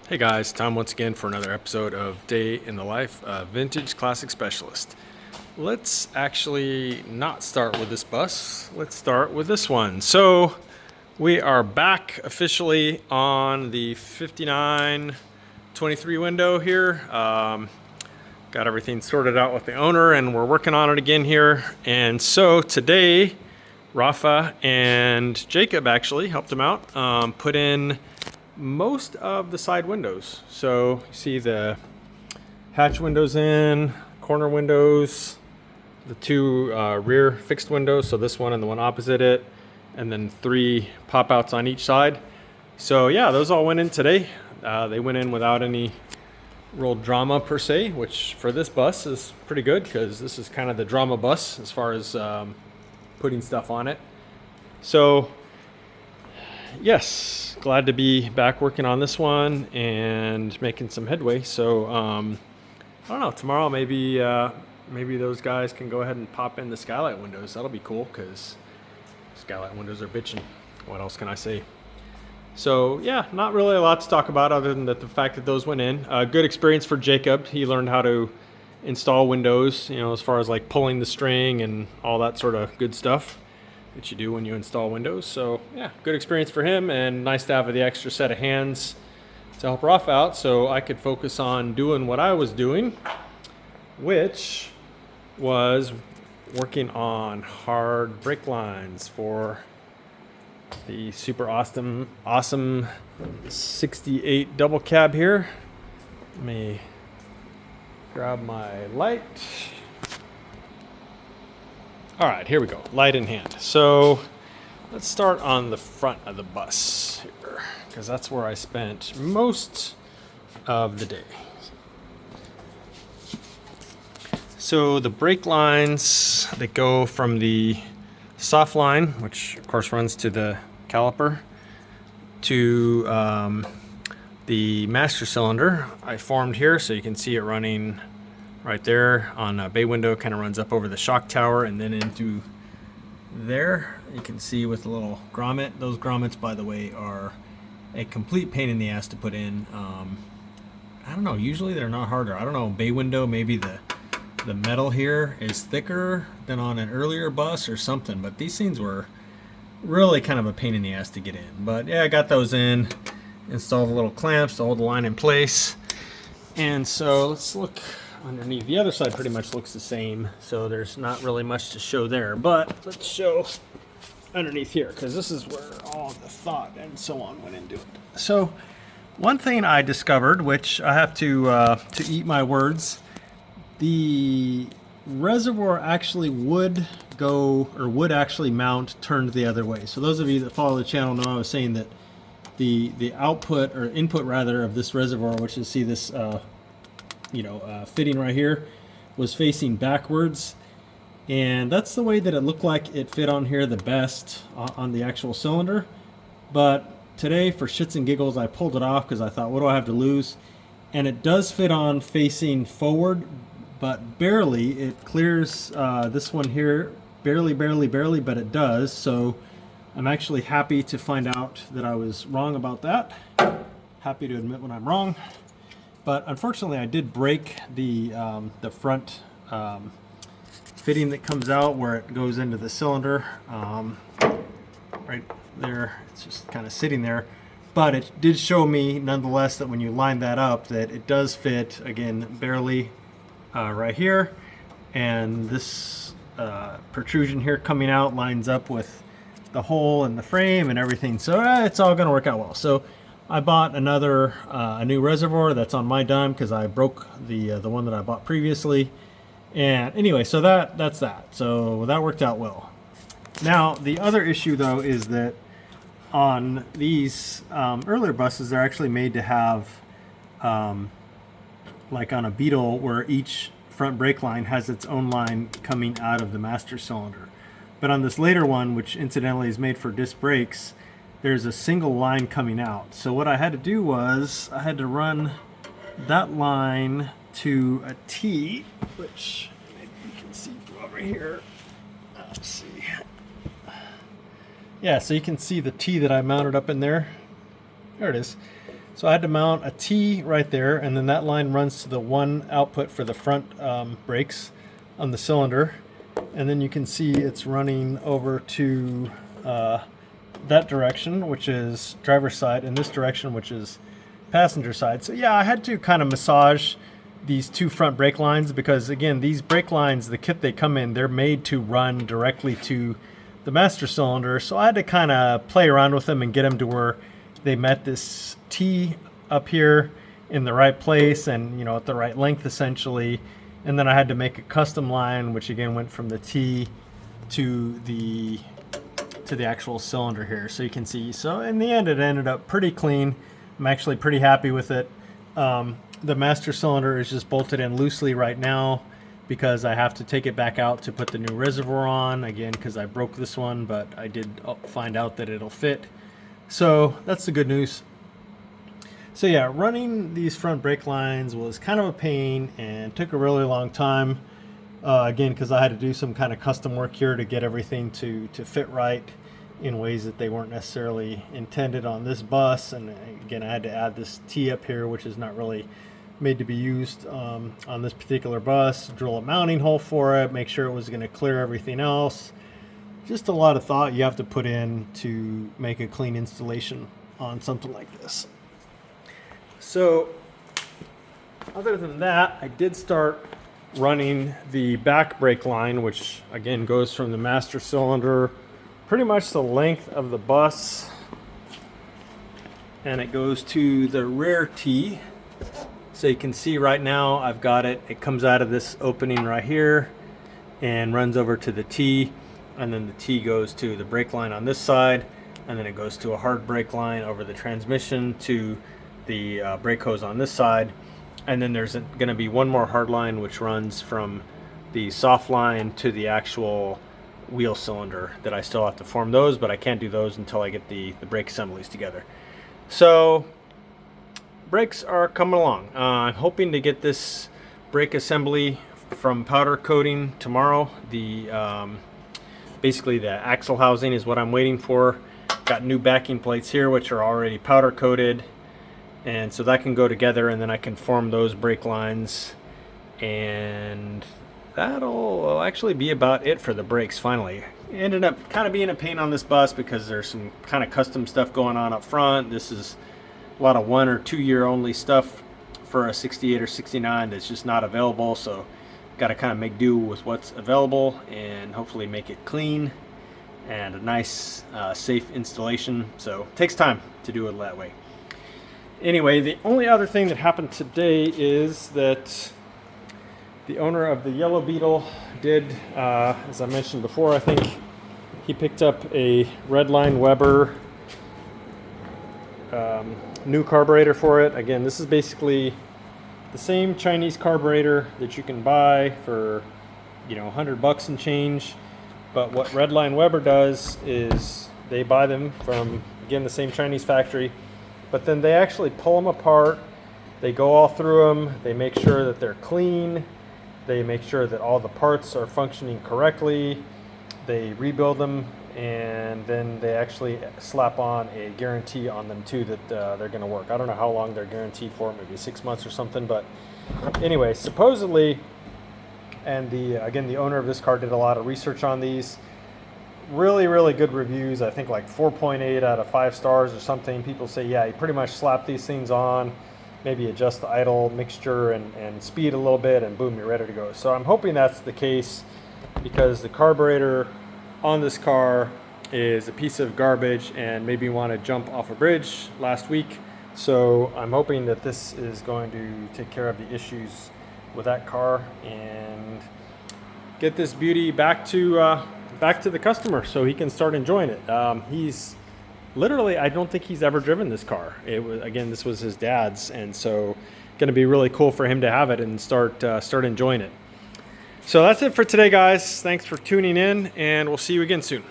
Hey guys, time once again for another episode of Day in the Life of Vintage Classic Specialist. Let's actually not start with this bus. Let's start with this one. So we are back officially on the 5923 window here. Got everything sorted out with the owner and we're working on it again here. And so today, Rafa and Jacob actually helped him out, put in most of the side windows. So you see the hatch windows in, corner windows, the two rear fixed windows, so this one and the one opposite it, and then 3 pop outs on each side. So yeah, those all went in today. They went in without any real drama per se, which for this bus is pretty good because this is kind of the drama bus as far as putting stuff on it. So yes, glad to be back working on this one and making some headway. So I don't know, tomorrow maybe those guys can go ahead and pop in the skylight windows. That'll be cool because skylight windows are bitching. What else can I say? So yeah, not really a lot to talk about other than the fact that those went in. Good experience for Jacob. He learned how to install windows, you know, as far as like pulling the string and all that sort of good stuff that you do when you install windows. So yeah, good experience for him, and nice to have the extra set of hands to help Rolf out so I could focus on doing what I was doing, which was working on hard brake lines for the super awesome 68 double cab here. Let me grab my light. All right, here we go, light in hand. So let's start on the front of the bus here, because that's where I spent most of the day. So the brake lines that go from the soft line, which of course runs to the caliper, to the master cylinder, I formed here so you can see it running right there on a bay window, kind of runs up over the shock tower and then into there. You can see with the little grommet. Those grommets, by the way, are a complete pain in the ass to put in. I don't know, usually they're not harder. I don't know, bay window, maybe the metal here is thicker than on an earlier bus or something, but these things were really kind of a pain in the ass to get in. But yeah, I got those in, installed the little clamps to hold the line in place. And so let's look underneath. The other side pretty much looks the same, so there's not really much to show there, but let's show underneath here because this is where all the thought and so on went into it. So one thing I discovered, which I have to eat my words, the reservoir actually would actually mount turned the other way. So those of you that follow the channel know I was saying that the output or input rather of this reservoir, which you see this fitting right here, was facing backwards, and that's the way that it looked like it fit on here the best on the actual cylinder. But today, for shits and giggles, I pulled it off because I thought, what do I have to lose? And it does fit on facing forward, but barely. It clears this one here barely, but it does. So I'm actually happy to find out that I was wrong about that. Happy to admit when I'm wrong. But unfortunately, I did break the front fitting that comes out where it goes into the cylinder. Right there, it's just kind of sitting there. But it did show me, nonetheless, that when you line that up, that it does fit, again, barely right here. And this protrusion here coming out lines up with the hole in the frame and everything. So it's all going to work out well. So I bought a new reservoir that's on my dime because I broke the one that I bought previously. And anyway, so that's that. So that worked out well. Now the other issue though is that on these earlier buses, they're actually made to have like on a Beetle, where each front brake line has its own line coming out of the master cylinder. But on this later one, which incidentally is made for disc brakes, there's a single line coming out. So what I had to do was I had to run that line to a T, which maybe you can see from over here. Let's see. Yeah, so you can see the T that I mounted up in there. There it is. So I had to mount a T right there, and then that line runs to the one output for the front brakes on the cylinder. And then you can see it's running over to that direction, which is driver's side, and this direction, which is passenger side. So yeah, I had to kind of massage these two front brake lines because, again, these brake lines, the kit they come in, they're made to run directly to the master cylinder. So I had to kind of play around with them and get them to where they met this T up here in the right place and, you know, at the right length essentially. And then I had to make a custom line, which again went from the T to the actual cylinder here. So you can see, so in the end it ended up pretty clean. I'm actually pretty happy with it. The master cylinder is just bolted in loosely right now because I have to take it back out to put the new reservoir on again, because I broke this one, but I did find out that it'll fit. So that's the good news. So yeah, running these front brake lines was kind of a pain and took a really long time. Again, because I had to do some kind of custom work here to get everything to fit right in ways that they weren't necessarily intended on this bus. And again, I had to add this T up here, which is not really made to be used on this particular bus, drill a mounting hole for it, make sure it was going to clear everything else. Just a lot of thought you have to put in to make a clean installation on something like this. So other than that, I did start running the back brake line, which again goes from the master cylinder pretty much the length of the bus, and it goes to the rear T. So you can see right now I've got it. It comes out of this opening right here and runs over to the T, and then the T goes to the brake line on this side, and then it goes to a hard brake line over the transmission to the brake hose on this side. And then there's going to be one more hard line which runs from the soft line to the actual wheel cylinder that I still have to form those, but I can't do those until I get the brake assemblies together. So brakes are coming along. I'm hoping to get this brake assembly from powder coating tomorrow. The basically the axle housing is what I'm waiting for. Got new backing plates here which are already powder coated, and so that can go together, and then I can form those brake lines, and that'll actually be about it for the brakes finally. It ended up kind of being a pain on this bus because there's some kind of custom stuff going on up front. This is a lot of 1 or 2 year only stuff for a 68 or 69 that's just not available, so got to kind of make do with what's available and hopefully make it clean and a nice safe installation. So it takes time to do it that way. Anyway, the only other thing that happened today is that the owner of the Yellow Beetle did, as I mentioned before, I think he picked up a Redline Weber new carburetor for it. Again, this is basically the same Chinese carburetor that you can buy for, you know, $100 and change. But what Redline Weber does is they buy them from, again, the same Chinese factory, but then they actually pull them apart. They go all through them. They make sure that they're clean. They make sure that all the parts are functioning correctly. They rebuild them, and then they actually slap on a guarantee on them too that they're going to work. I don't know how long they're guaranteed for, maybe 6 months or something, but anyway, supposedly, and again, the owner of this car did a lot of research on these. Really good reviews. I think like 4.8 out of 5 stars or something. People say, yeah, you pretty much slap these things on, maybe adjust the idle mixture and speed a little bit, and boom, you're ready to go. So I'm hoping that's the case, because the carburetor on this car is a piece of garbage and made me want to jump off a bridge last week. So I'm hoping that this is going to take care of the issues with that car and get this beauty back to the customer so he can start enjoying it. He's literally, I don't think he's ever driven this car. It was, again, this was his dad's, and so going to be really cool for him to have it and start enjoying it. So that's it for today, guys. Thanks for tuning in, and we'll see you again soon.